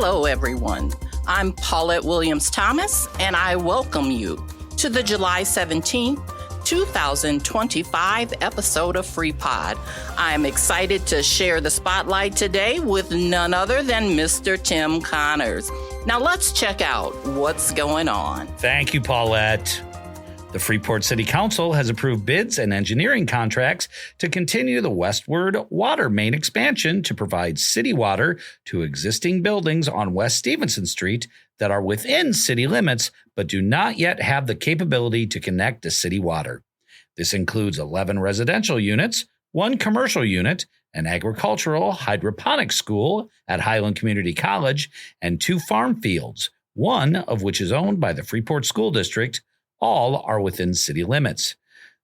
Hello, everyone. I'm Paulette Williams-Thomas, and I welcome you to the July 17th, 2025 episode of Free Pod. I'm excited to share the spotlight today with none other than Mr. Tim Connors. Now let's check out what's going on. Thank you, Paulette. The Freeport City Council has approved bids and engineering contracts to continue the westward water main expansion to provide city water to existing buildings on West Stevenson Street that are within city limits but do not yet have the capability to connect to city water. This includes 11 residential units, 1 commercial unit, an agricultural hydroponics school at Highland Community College, and 2 farm fields, one of which is owned by the Freeport School District. All are within city limits.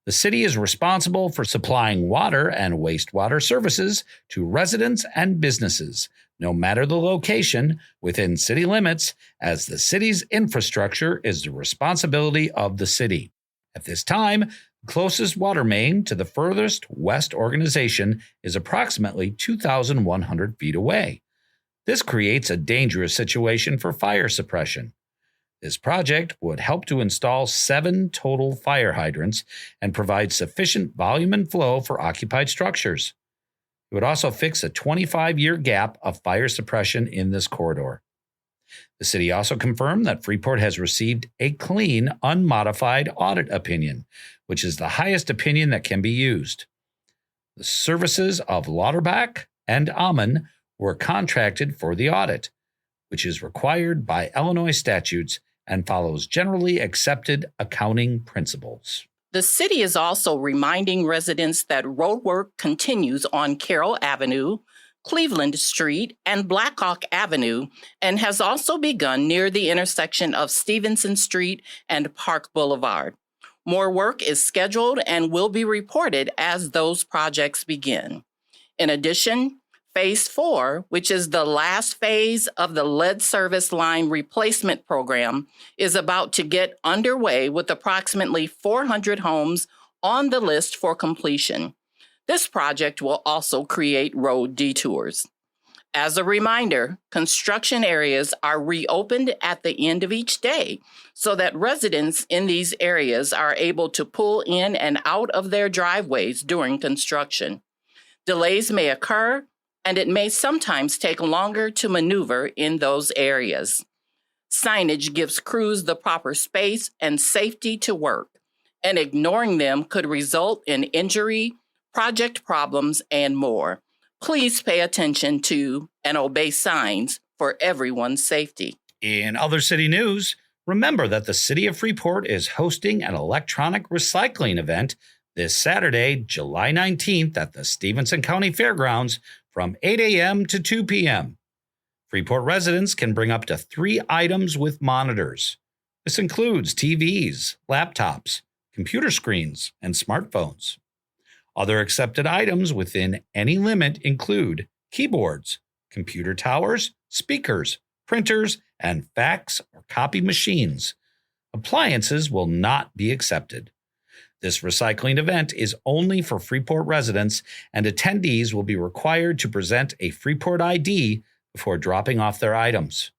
The city is responsible for supplying water and wastewater services to residents and businesses, no matter the location, within city limits, as the city's infrastructure is the responsibility of the city. At this time, the closest water main to the furthest west organization is approximately 2,100 feet away. This creates a dangerous situation for fire suppression. This project would help to install 7 total fire hydrants and provide sufficient volume and flow for occupied structures. It would also fix a 25-year gap of fire suppression in this corridor. The city also confirmed that Freeport has received a clean, unmodified audit opinion, which is the highest opinion that can be used. The services of Lauterbach and Ammann were contracted for the audit, which is required by Illinois statutes and follows generally accepted accounting principles. The city is also reminding residents that road work continues on Carroll Avenue, Cleveland Street, and Blackhawk Avenue, and has also begun near the intersection of Stevenson Street and Park Boulevard. More work is scheduled and will be reported as those projects begin. In addition, Phase 4, which is the last phase of the lead service line replacement program, is about to get underway with approximately 400 homes on the list for completion. This project will also create road detours. As a reminder, construction areas are reopened at the end of each day so that residents in these areas are able to pull in and out of their driveways during construction. Delays may occur, and it may sometimes take longer to maneuver in those areas. Signage gives crews the proper space and safety to work, and ignoring them could result in injury, project problems, and more. Please pay attention to and obey signs for everyone's safety. In other city news, remember that the City of Freeport is hosting an electronic recycling event this Saturday, July 19th at the Stevenson County Fairgrounds from 8 a.m. to 2 p.m. Freeport residents can bring up to 3 items with monitors. This includes TVs, laptops, computer screens, and smartphones. Other accepted items within any limit include keyboards, computer towers, speakers, printers, and fax or copy machines. Appliances will not be accepted. This recycling event is only for Freeport residents, and attendees will be required to present a Freeport ID before dropping off their items.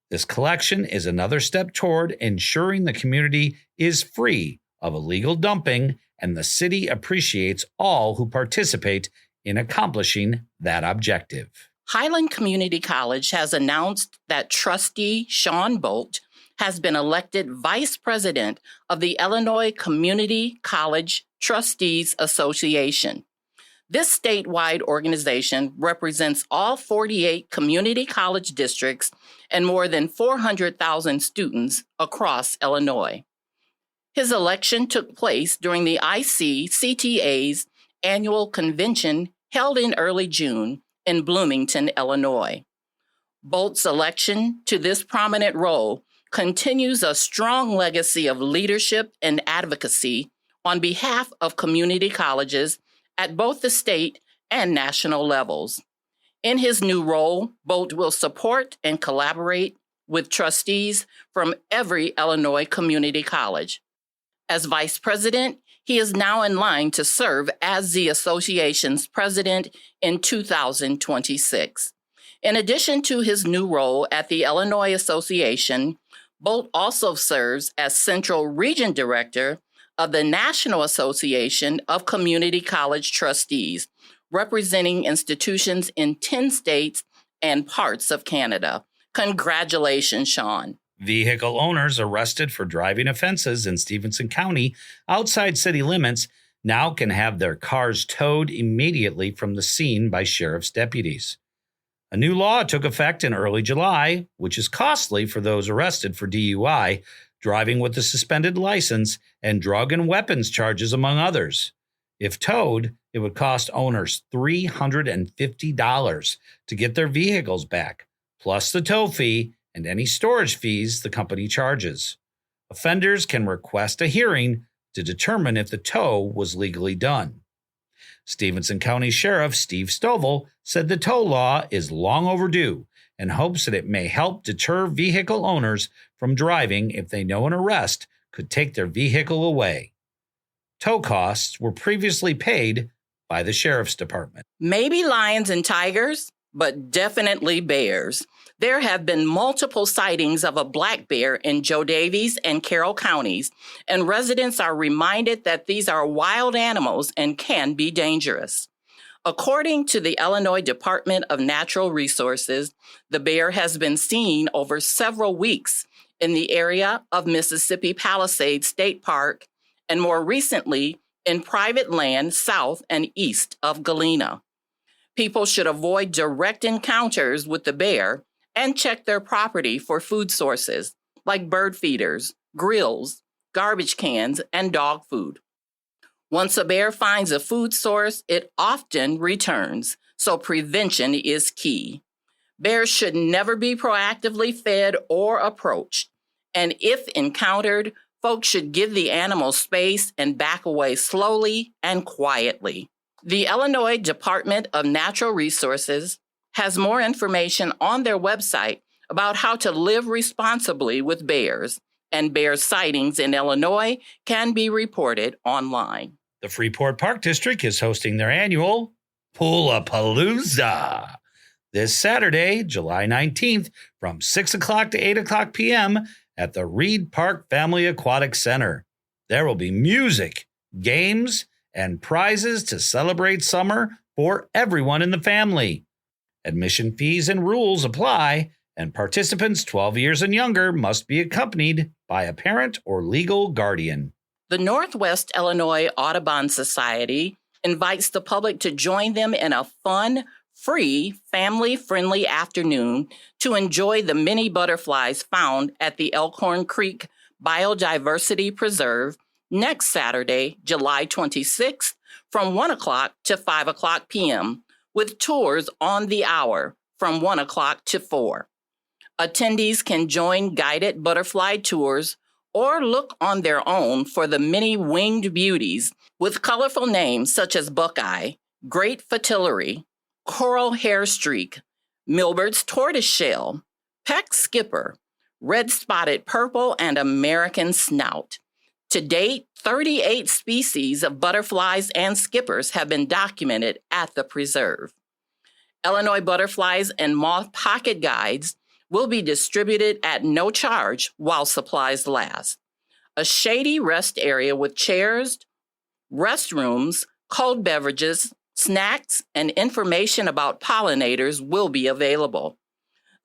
This collection is another step toward ensuring the community is free of illegal dumping, and the city appreciates all who participate in accomplishing that objective. Highland Community College has announced that trustee Shawn Boldt has been elected Vice President of the Illinois Community College Trustees Association. This statewide organization represents all 48 community college districts and more than 400,000 students across Illinois. His election took place during the ICCTA's annual convention held in early June in Bloomington, Illinois. Boldt's election to this prominent role continues a strong legacy of leadership and advocacy on behalf of community colleges at both the state and national levels. In his new role, Boldt will support and collaborate with trustees from every Illinois community college. As vice president, he is now in line to serve as the association's president in 2026. In addition to his new role at the Illinois Association, Boldt also serves as Central Region Director of the National Association of Community College Trustees, representing institutions in 10 states and parts of Canada. Congratulations, Shawn. Vehicle owners arrested for driving offenses in Stephenson County outside city limits now can have their cars towed immediately from the scene by sheriff's deputies. A new law took effect in early July, which is costly for those arrested for DUI, driving with a suspended license, and drug and weapons charges, among others. If towed, it would cost owners $350 to get their vehicles back, plus the tow fee and any storage fees the company charges. Offenders can request a hearing to determine if the tow was legally done. Stephenson County Sheriff Steve Stovall said the tow law is long overdue and hopes that it may help deter vehicle owners from driving if they know an arrest could take their vehicle away. Tow costs were previously paid by the Sheriff's Department. Maybe lions and tigers, but definitely bears. There have been multiple sightings of a black bear in Jo Daviess and Carroll counties, and residents are reminded that these are wild animals and can be dangerous. According to the Illinois Department of Natural Resources, the bear has been seen over several weeks in the area of Mississippi Palisades State Park and more recently in private land south and east of Galena. People should avoid direct encounters with the bear and check their property for food sources like bird feeders, grills, garbage cans, and dog food. Once a bear finds a food source, it often returns, so prevention is key. Bears should never be proactively fed or approached, and if encountered, folks should give the animal space and back away slowly and quietly. The Illinois Department of Natural Resources has more information on their website about how to live responsibly with bears, and bear sightings in Illinois can be reported online. The Freeport Park District is hosting their annual Pool-A-Palooza this Saturday, July 19th, from 6 o'clock to 8 o'clock p.m. at the Reed Park Family Aquatic Center. There will be music, games, and prizes to celebrate summer for everyone in the family. Admission fees and rules apply, and participants 12 years and younger must be accompanied by a parent or legal guardian. The Northwest Illinois Audubon Society invites the public to join them in a fun, free, family-friendly afternoon to enjoy the many butterflies found at the Elkhorn Creek Biodiversity Preserve next Saturday, July 26th, from 1 o'clock to 5 o'clock p.m., with tours on the hour from 1 o'clock to 4. Attendees can join guided butterfly tours or look on their own for the many winged beauties with colorful names such as buckeye, great fritillary, coral hairstreak, Milbert's tortoiseshell, peck skipper, red-spotted purple, and American snout. To date, 38 species of butterflies and skippers have been documented at the preserve. Illinois Butterflies and Moth Pocket Guides will be distributed at no charge while supplies last. A shady rest area with chairs, restrooms, cold beverages, snacks, and information about pollinators will be available.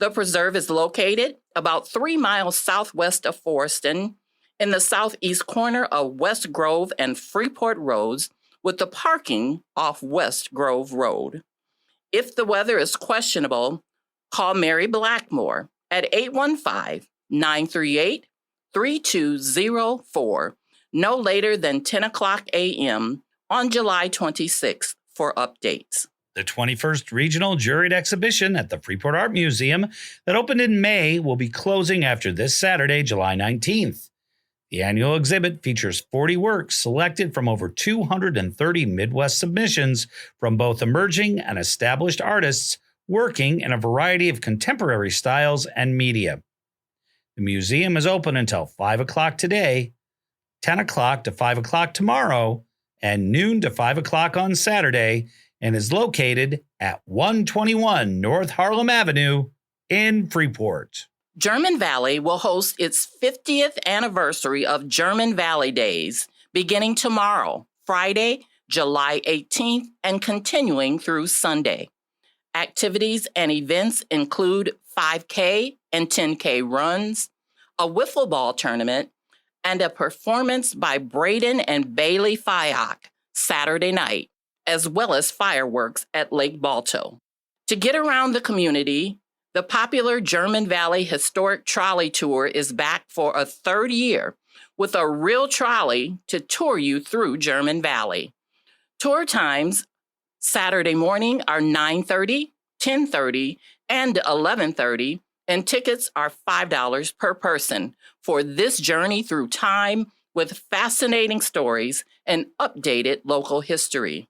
The preserve is located about 3 miles southwest of Forreston, in the southeast corner of West Grove and Freeport Roads, with the parking off West Grove Road. If the weather is questionable, call Mary Blackmore at 815-938-3204, no later than 10 o'clock a.m. on July 26th for updates. The 21st Regional Juried Exhibition at the Freeport Art Museum that opened in May will be closing after this Saturday, July 19th. The annual exhibit features 40 works selected from over 230 Midwest submissions from both emerging and established artists working in a variety of contemporary styles and media. The museum is open until 5 o'clock today, 10 o'clock to 5 o'clock tomorrow, and noon to 5 o'clock on Saturday, and is located at 121 North Harlem Avenue in Freeport. German Valley will host its 50th anniversary of German Valley Days, beginning tomorrow, Friday, July 18th, and continuing through Sunday. Activities and events include 5K and 10K runs, a wiffle ball tournament, and a performance by Braden and Bailey Fyock Saturday night, as well as fireworks at Lake Balto. To get around the community, the popular German Valley Historic Trolley Tour is back for a third year with a real trolley to tour you through German Valley. Tour times Saturday morning are 9:30, 10:30, and 11:30, and tickets are $5 per person for this journey through time with fascinating stories and updated local history.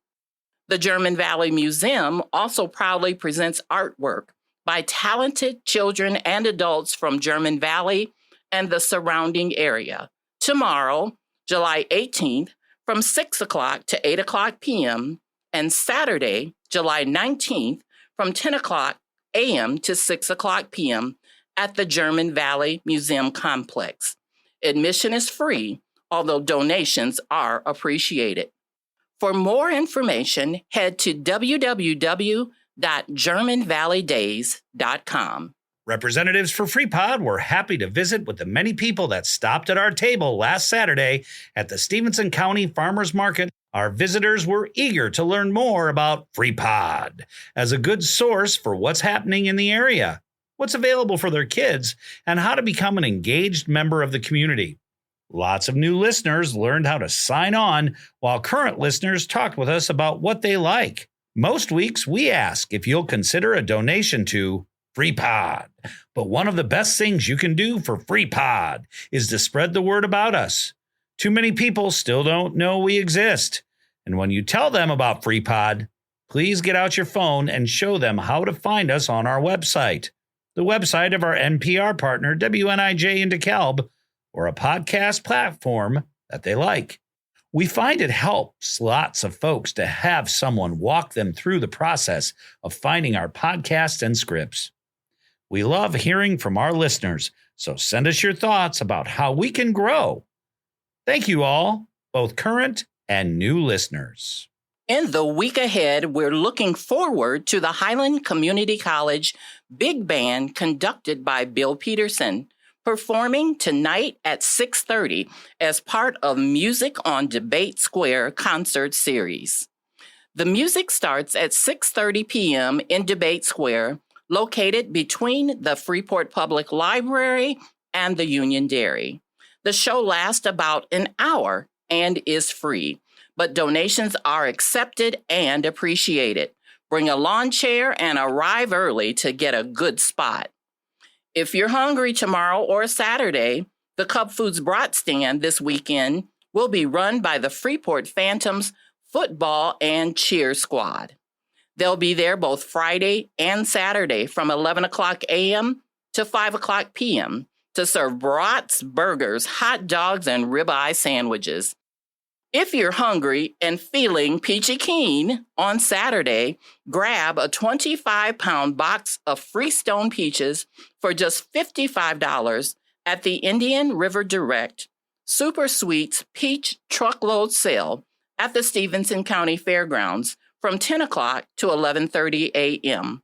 The German Valley Museum also proudly presents artwork by talented children and adults from German Valley and the surrounding area. Tomorrow, July 18th, from 6 o'clock to 8 o'clock p.m., and Saturday, July 19th, from 10 o'clock a.m. to 6 o'clock p.m. at the German Valley Museum Complex. Admission is free, although donations are appreciated. For more information, head to www.germanvalleydays.com. Representatives for Freeport were happy to visit with the many people that stopped at our table last Saturday at the Stevenson County Farmers Market. Our visitors were eager to learn more about Freeport as a good source for what's happening in the area, what's available for their kids, and how to become an engaged member of the community. Lots of new listeners learned how to sign on, while current listeners talked with us about what they like. Most weeks, we ask if you'll consider a donation to Freeport. But one of the best things you can do for Freeport is to spread the word about us. Too many people still don't know we exist. And when you tell them about Freeport, please get out your phone and show them how to find us on our website, the website of our NPR partner, WNIJ in DeKalb, or a podcast platform that they like. We find it helps lots of folks to have someone walk them through the process of finding our podcasts and scripts. We love hearing from our listeners, so send us your thoughts about how we can grow. Thank you all, both current and new listeners. In the week ahead, we're looking forward to the Highland Community College Big Band conducted by Bill Peterson, performing tonight at 6:30 as part of Music on Debate Square concert series. The music starts at 6:30 p.m. in Debate Square, located between the Freeport Public Library and the Union Dairy. The show lasts about an hour and is free, but donations are accepted and appreciated. Bring a lawn chair and arrive early to get a good spot. If you're hungry tomorrow or Saturday, the Cub Foods Brat stand this weekend will be run by the Freeport Phantoms football and cheer squad. They'll be there both Friday and Saturday from 11 o'clock a.m. to 5 o'clock p.m. to serve brats, burgers, hot dogs, and ribeye sandwiches. If you're hungry and feeling peachy keen on Saturday, grab a 25-pound box of Freestone peaches for just $55 at the Indian River Direct Super Sweets Peach Truckload sale at the Stevenson County Fairgrounds from 10 o'clock to 11:30 a.m.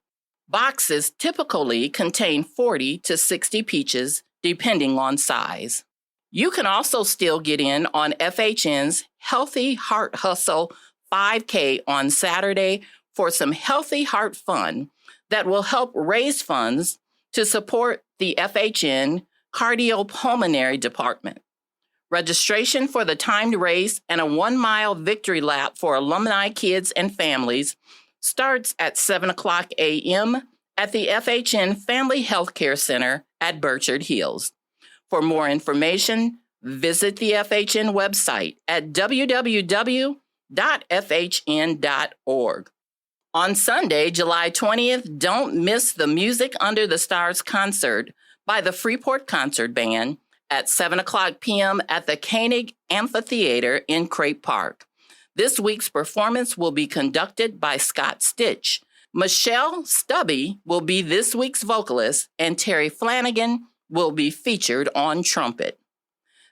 Boxes typically contain 40 to 60 peaches, depending on size. You can also still get in on FHN's Healthy Heart Hustle 5K on Saturday for some healthy heart fun that will help raise funds to support the FHN Cardiopulmonary Department. Registration for the timed race and a 1-mile victory lap for alumni, kids, and families starts at 7 o'clock a.m. at the FHN Family Healthcare Center at Burchard Hills. For more information, visit the FHN website at www.fhn.org. On Sunday, July 20th, don't miss the Music Under the Stars concert by the Freeport Concert Band at 7 o'clock p.m. at the Koenig Amphitheater in Crape Park. This week's performance will be conducted by Scott Stitch, Michelle Stubby will be this week's vocalist, and Terry Flanagan will be featured on trumpet.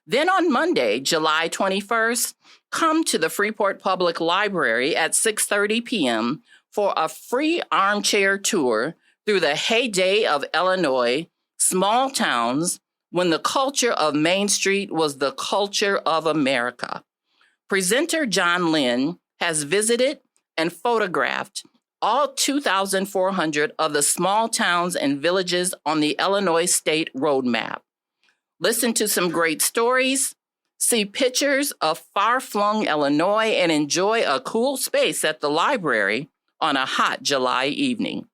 Then on Monday, July 21st, come to the Freeport Public Library at 6:30 p.m. for a free armchair tour through the heyday of Illinois, small towns, when the culture of Main Street was the culture of America. Presenter John Lynn has visited and photographed all 2,400 of the small towns and villages on the Illinois State Road Map. Listen to some great stories, see pictures of far-flung Illinois, and enjoy a cool space at the library on a hot July evening.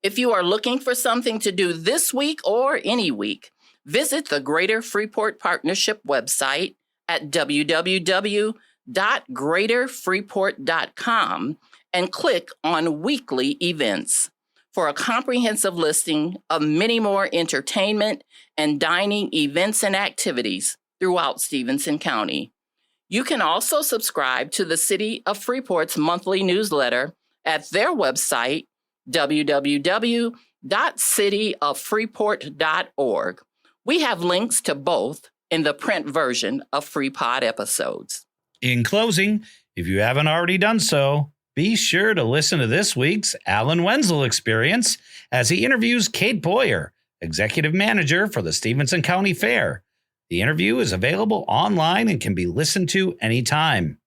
If you are looking for something to do this week or any week, visit the Greater Freeport Partnership website at www.greaterfreeport.com and click on Weekly Events for a comprehensive listing of many more entertainment and dining events and activities throughout Stevenson County. You can also subscribe to the City of Freeport's monthly newsletter at their website, www.cityoffreeport.org. We have links to both in the print version of FreePod episodes. In closing, if you haven't already done so, be sure to listen to this week's Alan Wenzel Experience as he interviews Kate Boyer, Executive Manager for the Stevenson County Fair. The interview is available online and can be listened to anytime.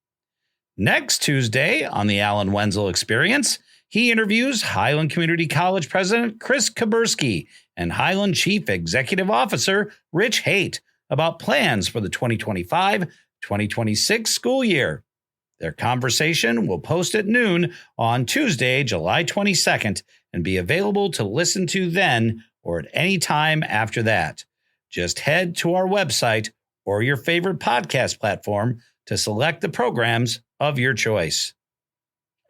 Next Tuesday on the Alan Wenzel Experience, he interviews Highland Community College President Chris Kaburski and Highland Chief Executive Officer Rich Haight about plans for the 2025-2026 school year. Their conversation will post at noon on Tuesday, July 22nd, and be available to listen to then or at any time after that. Just head to our website or your favorite podcast platform to select the programs of your choice.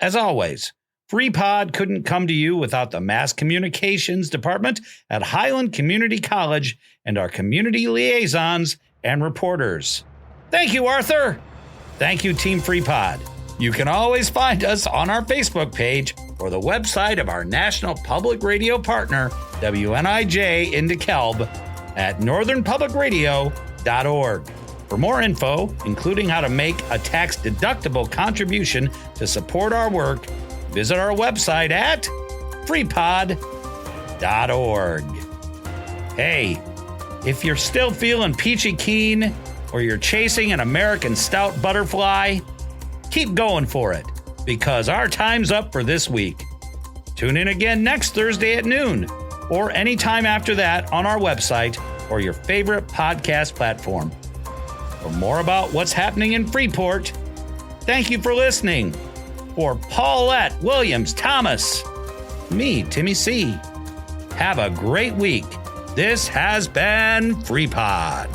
As always, FreePod couldn't come to you without the Mass Communications Department at Highland Community College and our community liaisons and reporters. Thank you, Arthur. Thank you, Team FreePod. You can always find us on our Facebook page or the website of our national public radio partner, WNIJ in DeKalb, at northernpublicradio.org. For more info, including how to make a tax-deductible contribution to support our work, visit our website at freepod.org. Hey, if you're still feeling peachy keen or you're chasing an American stout butterfly, keep going for it, because our time's up for this week. Tune in again next Thursday at noon or anytime after that on our website or your favorite podcast platform. For more about what's happening in Freeport, thank you for listening. For Paulette Williams Thomas, me, Timmy C. Have a great week. This has been FreePod.